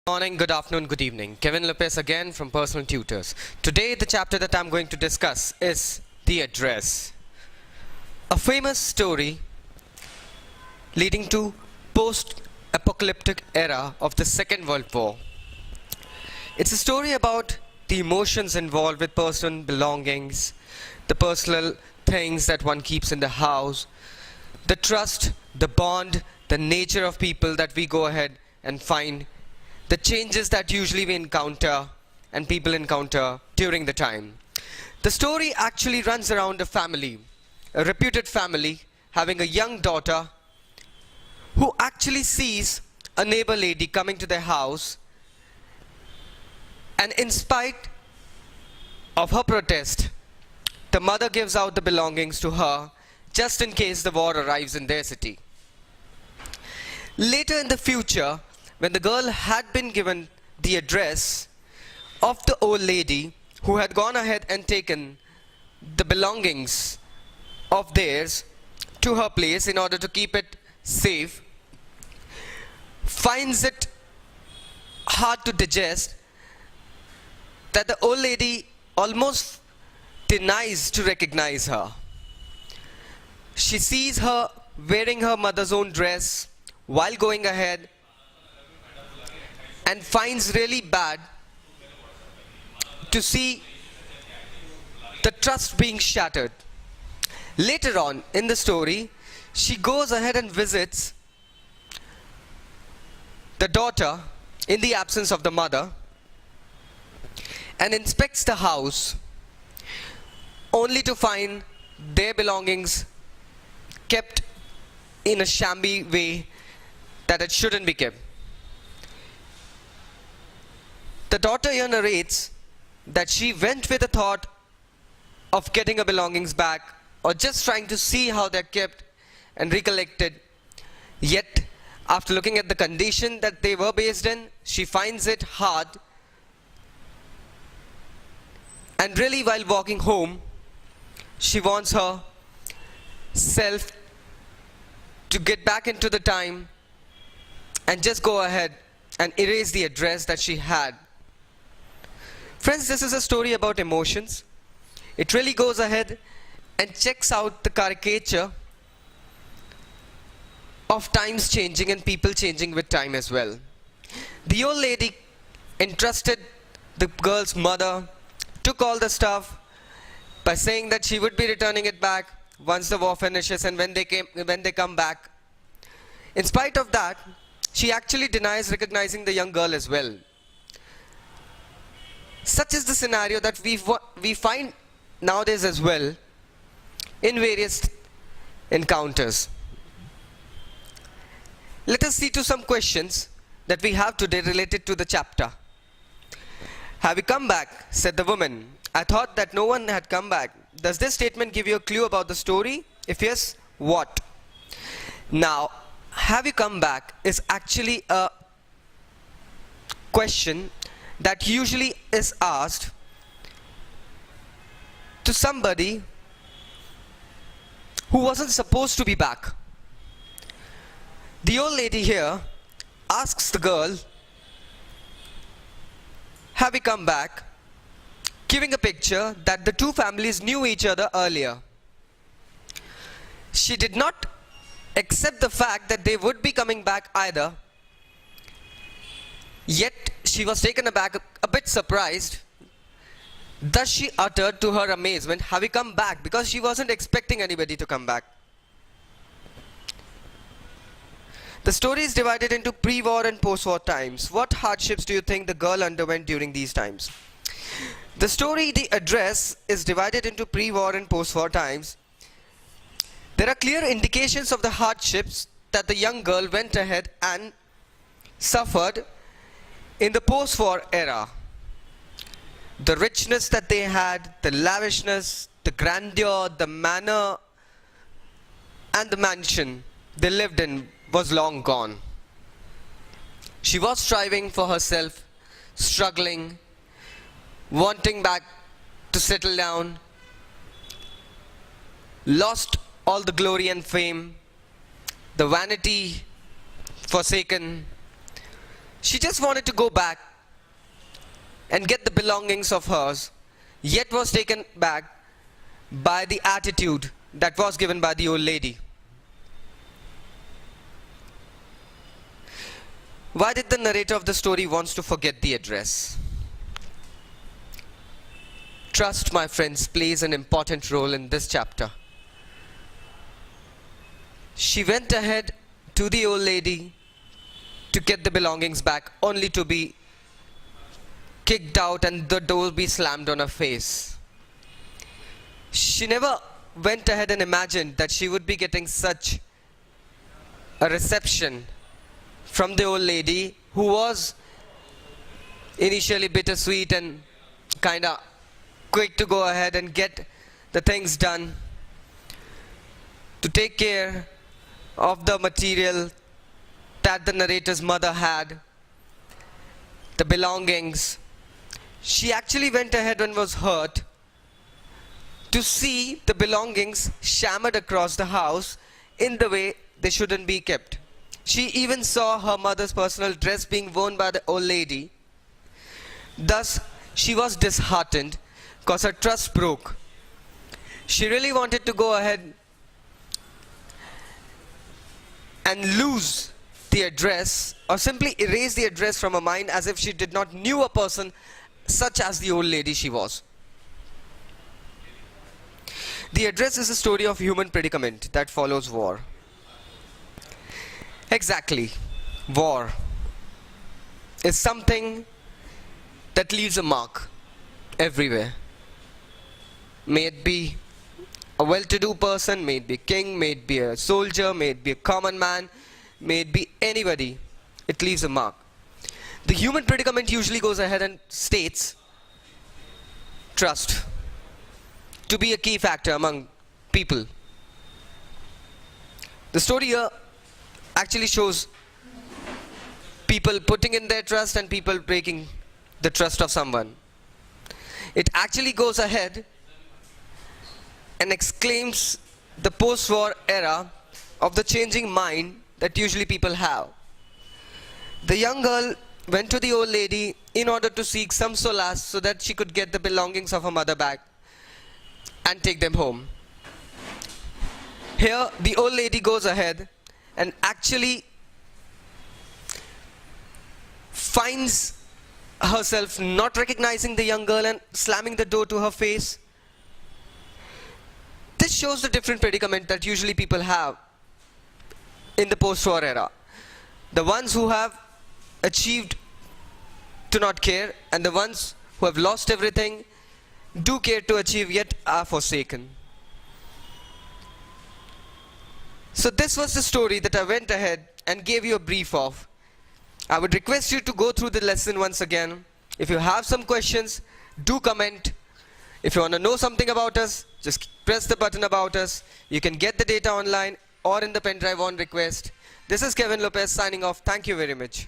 Morning, good afternoon, good evening. Kevin Lopez again from Personal Tutors. Today the chapter that I'm going to discuss is The Address. A famous story leading to post-apocalyptic era of the Second World War. It's a story about the emotions involved with personal belongings, the personal things that one keeps in the house, the trust, the bond, the nature of people that we go ahead and find, the changes that usually we encounter and people encounter during the time. The story actually runs around a family, a reputed family, having a young daughter who actually sees a neighbor lady coming to their house, and in spite of her protest, the mother gives out the belongings to her just in case the war arrives in their city. Later in the future, when the girl had been given the address of the old lady who had gone ahead and taken the belongings of theirs to her place in order to keep it safe, finds it hard to digest that the old lady almost denies to recognize her. She sees her wearing her mother's own dress while going ahead and finds really bad to see the trust being shattered. Later on in the story, she goes ahead and visits the daughter in the absence of the mother and inspects the house, only to find their belongings kept in a shabby way that it shouldn't be kept. The daughter here narrates that she went with the thought of getting her belongings back or just trying to see how they're kept and recollected. Yet, after looking at the condition that they were based in, she finds it hard. And really, while walking home, she wants herself to get back into the time and just go ahead and erase the address that she had. Friends, this is a story about emotions. It really goes ahead and checks out the caricature of times changing and people changing with time as well. The old lady entrusted the girl's mother, took all the stuff by saying that she would be returning it back once the war finishes and when they come back. In spite of that, she actually denies recognizing the young girl as well. Such is the scenario that we find nowadays as well in various encounters. Let us see to some questions that we have today related to the chapter. "Have you come back?" said the woman. "I thought that no one had come back." Does this statement give you a clue about the story? If yes, what? Now, "have you come back" is actually a question that usually is asked to somebody who wasn't supposed to be back. The old lady here asks the girl, "Have you come back?" giving a picture that the two families knew each other earlier. She did not accept the fact that they would be coming back either. Yet she was taken aback, a bit surprised. Thus she uttered to her amazement, "Have you come back?" because she wasn't expecting anybody to come back. The story is divided into pre-war and post-war times. What hardships do you think the girl underwent during these times? The story, The Address, is divided into pre-war and post-war times. There are clear indications of the hardships that the young girl went ahead and suffered in the post-war era. The richness that they had, the lavishness, the grandeur, the manor, and the mansion they lived in was long gone. She was striving for herself, struggling, wanting back to settle down, lost all the glory and fame, the vanity forsaken. She just wanted to go back and get the belongings of hers, yet was taken back by the attitude that was given by the old lady. Why did the narrator of the story wants to forget the address? Trust, my friends, plays an important role in this chapter. She went ahead to the old lady to get the belongings back, only to be kicked out and the door be slammed on her face. She never went ahead and imagined that she would be getting such a reception from the old lady, who was initially bittersweet and kinda quick to go ahead and get the things done, to take care of the material that the narrator's mother had, the belongings. She actually went ahead and was hurt to see the belongings shammered across the house in the way they shouldn't be kept. She even saw her mother's personal dress being worn by the old lady. Thus, she was disheartened because her trust broke. She really wanted to go ahead and lose the address, or simply erase the address from her mind, as if she did not knew a person such as the old lady she was. The address is a story of human predicament that follows war. Exactly. War is something that leaves a mark everywhere. May it be a well-to-do person, may it be a king, may it be a soldier, may it be a common man, may it be anybody, it leaves a mark. The human predicament usually goes ahead and states trust to be a key factor among people. The story here actually shows people putting in their trust and people breaking the trust of someone. It actually goes ahead and exclaims the post-war era of the changing mind that usually people have. The young girl went to the old lady in order to seek some solace so that she could get the belongings of her mother back and take them home. Here, the old lady goes ahead and actually finds herself not recognizing the young girl and slamming the door to her face. This shows the different predicament that usually people have in the post-war era. The ones who have achieved do not care, and the ones who have lost everything do care to achieve yet are forsaken. So this was the story that I went ahead and gave you a brief of. I would request you to go through the lesson once again. If you have some questions, do comment. If you want to know something about us, just press the button about us. You can get the data online or in the pen drive on request. This is Kevin Lopez signing off. Thank you very much.